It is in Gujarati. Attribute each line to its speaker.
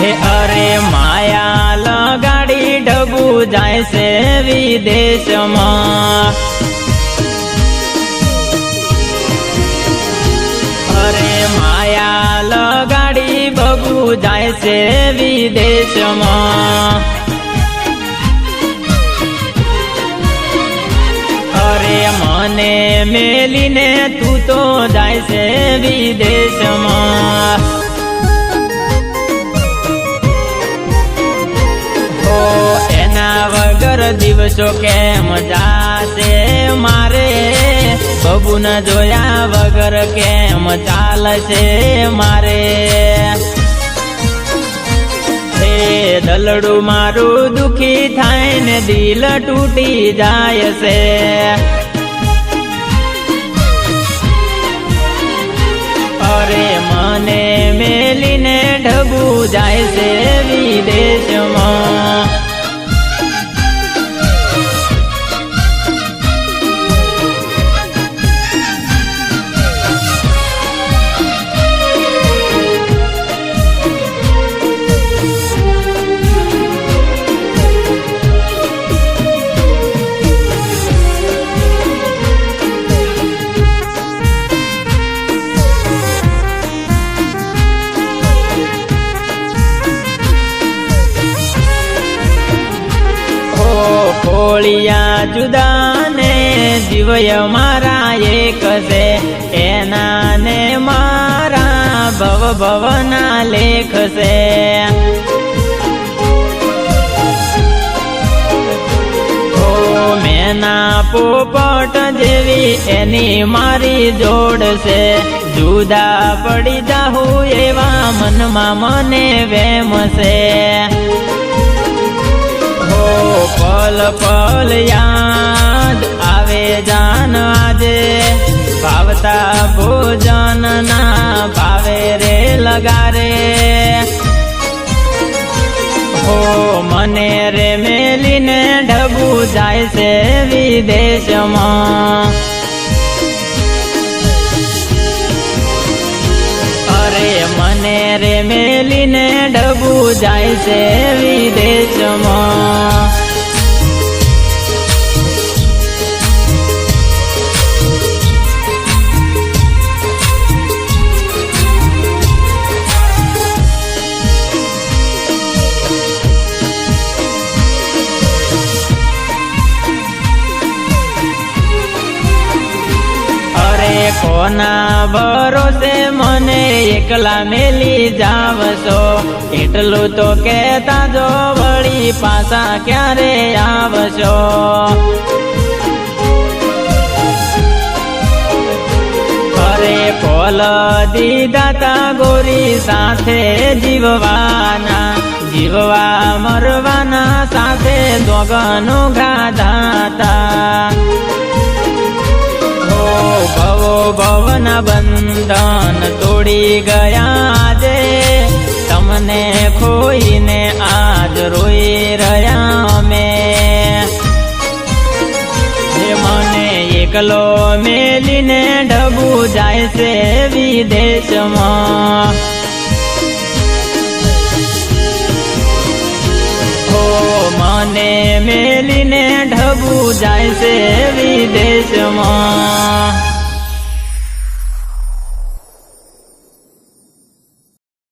Speaker 1: હે અરે માયા લગાડી ઢબુ જાય છે વિદેશમાં, અરે માયા લગાડી બબુ જાય છે વિદેશમાં, અરે મને મેલીને તું તો જાય છે વિદેશમાં, એના વગર દિવસો કેમ જાશે મારે, બબુ ન જોયા વગર કેમ ચાલશે મારે, હે દલડું મારું દુખી થાય ને દિલ તૂટી જાય છે, અરે મને મેલીને ઢબુ જાય છે વિદેશમાં, ખોળિયા જુદા ને જીવય મારા એક છે, એના ને મારા ભવ ભવના લેખ છે, મેના પોપટ જેવી એની મારી જોડ છે, જુદા પડી જાહું એવા મનમાં મને વેમ છે, પલ પલ યાદ આવે જાન આજે, ભાવતા ભોજન ના ભાવે રે લગારે, હો મને રે મેલીને ઢબુ જાય છે વિદેશમાં, અરે મને રે મેલીને ઢબુ જાય છે વિદેશમાં, કોના ભરોસે મને એકલા મેલી જાવશો, એટલું તો કહેતા જો વળી પાછા ક્યારે આવશો, અરે કોલ દીધા તા ગોરી સાથે જીવવાના, જીવવા મરવાના સાથે દોગનું ગાધા તા, ભવો ભવના બંધન તોડી ગયા જે, તમને ખોઈને આજ રોઈ રહ્યા અમે, મને એકલો મેલીને ઢબુ જાય છે વિદેશમાં, મને મેલીને ઢબુ જાય છે વિદેશમાં,